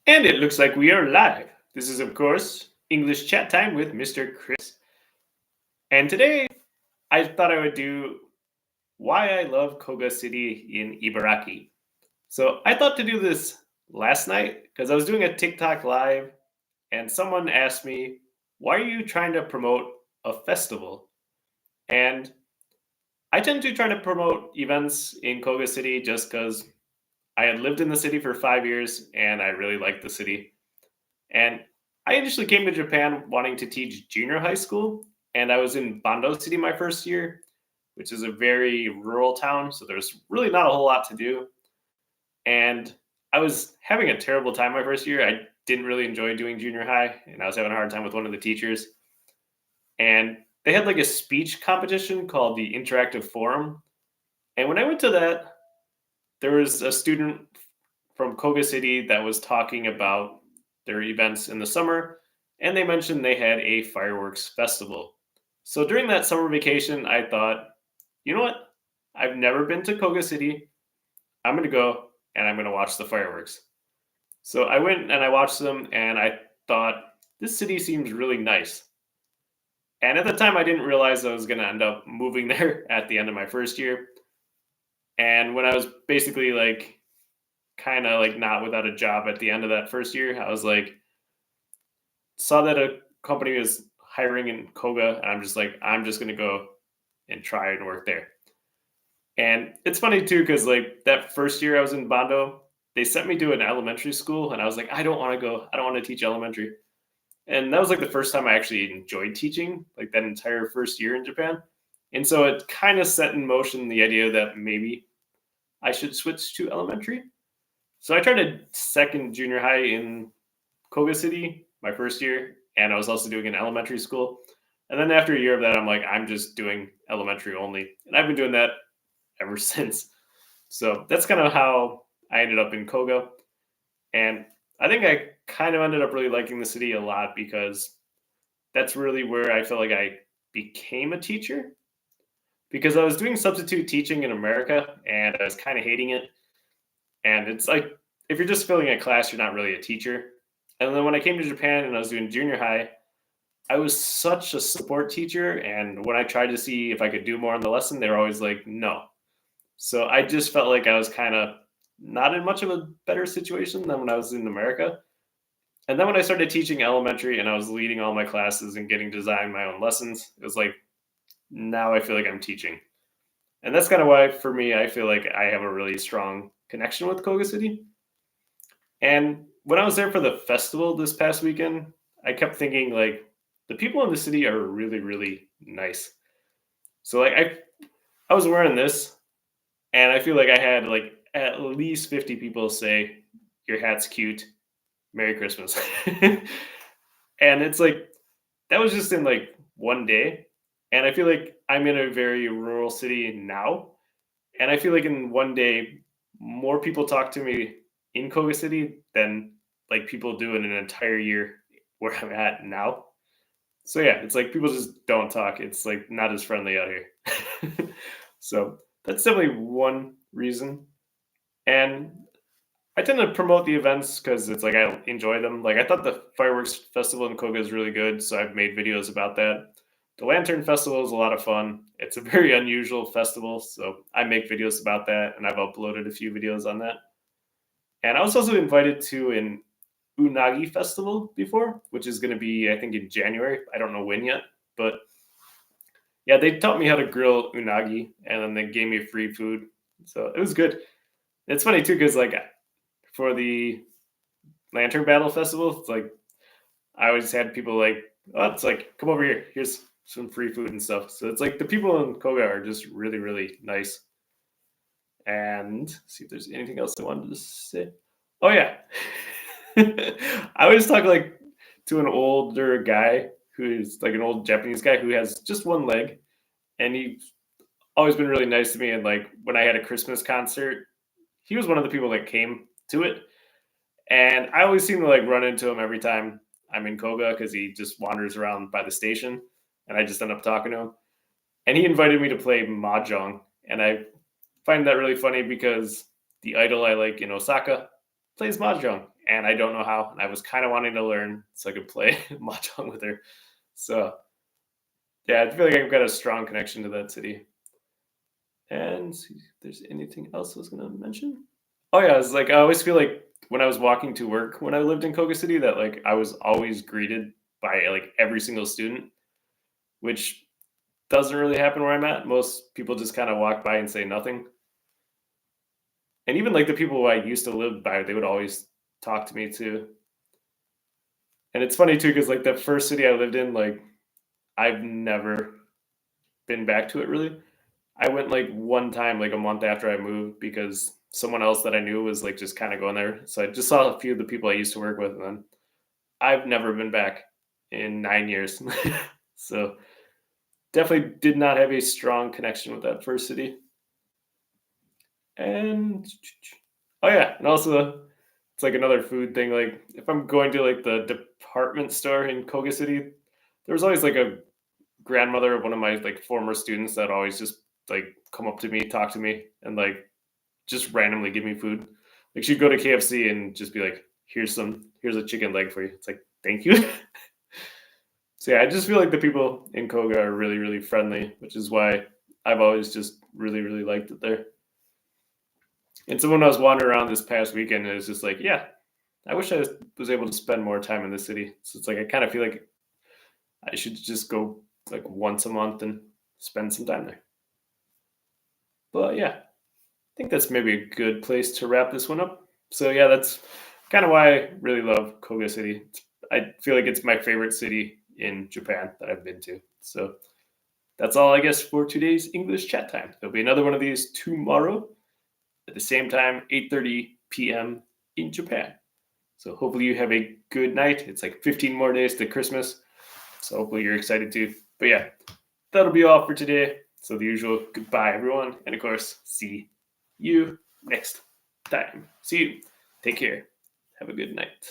And it looks like we are live. This is, of course, English chat time with Mr. Chris. And today, I thought I would do why I love Koga City in Ibaraki. So I thought to do this last night because I was doing a TikTok live and someone asked me, why are you trying to promote a festival? And I tend to try to promote events in Koga City just because I had lived in the city for 5 years and I really liked the city. And I initially came to Japan wanting to teach junior high school, and I was in Bando City my first year, which is a very rural town, so there's really not a whole lot to do. And I was having a terrible time my first year. I didn't really enjoy doing junior high, and I was having a hard time with one of the teachers. And they had like a speech competition called the Interactive Forum. And when I went to that, there was a student from Koga City that was talking about their events in the summer, and they mentioned they had a fireworks festival. So during that summer vacation, I thought, you know what? I've never been to Koga City. I'm going to go and I'm going to watch the fireworks. So I went and I watched them, and I thought, this city seems really nice. And at the time, I didn't realize I was going to end up moving there at the end of my first year. And when I was basically like, kind of like not without a job at the end of that first year, I was like, saw that a company was hiring in Koga, and I'm just like, I'm just gonna go and try and work there. And it's funny too, because like that first year I was in Bando, they sent me to an elementary school, and I was like, I don't want to go. I don't want to teach elementary. And that was like the first time I actually enjoyed teaching, like that entire first year in Japan. And so it kind of set in motion the idea that maybe I should switch to elementary. So I tried a second junior high in Koga City my first year, and I was also doing an elementary school. And then after a year of that, I'm like, I'm just doing elementary only, and I've been doing that ever since. So that's kind of how I ended up in Koga, and I think I kind of ended up really liking the city a lot because that's really where I feel like I became a teacher because I was doing substitute teaching in America and I was kind of hating it. And it's like if you're just filling a class, you're not really a teacher. And then when I came to Japan and I was doing junior high, I was such a support teacher. And when I tried to see if I could do more on the lesson, they were always like, no. So I just felt like I was kind of not in much of a better situation than when I was in America. And then when I started teaching elementary and I was leading all my classes and getting to design my own lessons, it was like, now I feel like I'm teaching. And that's kind of why, for me, I feel like I have a really strong connection with Koga City. And when I was there for the festival this past weekend, I kept thinking like the people in the city are really, really nice. So like I was wearing this and I feel like I had like at least 50 people say, your hat's cute. Merry Christmas. And it's like that was just in like one day. And I feel like I'm in a very rural city now. And I feel like in one day, more people talk to me in Koga City than like people do in an entire year where I'm at now. So yeah, it's like people just don't talk. It's like not as friendly out here. So that's definitely one reason. And I tend to promote the events because it's like I enjoy them. Like I thought the fireworks festival in Koga is really good, so I've made videos about that. The Lantern Festival is a lot of fun. It's a very unusual festival, so I make videos about that, and I've uploaded a few videos on that. And I was also invited to an Unagi festival before, which is going to be, I think, in January. I don't know when yet, but yeah, they taught me how to grill unagi, and then they gave me free food, so it was good. It's funny too, because like for the Lantern Battle Festival, it's like I always had people like, oh, it's like, come over here. Here's some free food and stuff. So it's like the people in Koga are just really, really nice. And see if there's anything else I wanted to say. Oh yeah. I always talk like to an older guy who's like an old Japanese guy who has just one leg. And he's always been really nice to me. And like when I had a Christmas concert, he was one of the people that came to it. And I always seem to like run into him every time I'm in Koga because he just wanders around by the station and I just end up talking to him. And he invited me to play Mahjong. And I find that really funny because the idol I like in Osaka plays Mahjong. and I don't know how. And I was kind of wanting to learn so I could play mahjong with her. So yeah, I feel like I've got a strong connection to that city. And see if there's anything else I was gonna mention. Oh yeah, it's like I always feel like when I was walking to work when I lived in Koga City that like I was always greeted by like every single student, which doesn't really happen where I'm at. Most people just kind of walk by and say nothing. And even like the people who I used to live by, they would always talk to me too. And it's funny too, because like the first city I lived in, like I've never been back to it really. I went like one time, like a month after I moved, because someone else that I knew was like just kind of going there. So I just saw a few of the people I used to work with, and then I've never been back in 9 years. So definitely did not have a strong connection with that first city. And oh yeah, and also it's like another food thing. Like if I'm going to like the department store in Koga City, there's always like a grandmother of one of my like former students that always just like come up to me, talk to me, and like just randomly give me food. Like she'd go to KFC and just be like, here's a chicken leg for you." It's like, "Thank you." So yeah, I just feel like the people in Koga are really, really friendly, which is why I've always just really, really liked it there. And so when I was wandering around this past weekend, it was just like, yeah, I wish I was able to spend more time in the city. So it's like I kind of feel like I should just go like once a month and spend some time there. But yeah, I think that's maybe a good place to wrap this one up. So yeah, that's kind of why I really love Koga City. I feel like it's my favorite city in Japan that I've been to. So that's all I guess for today's English chat time. There'll be another one of these tomorrow at the same time, 8:30 p.m. in Japan. So hopefully you have a good night. It's like 15 more days to Christmas. So hopefully you're excited too. But yeah, that'll be all for today. So the usual goodbye, everyone. And of course, see you next time. See you. Take care. Have a good night.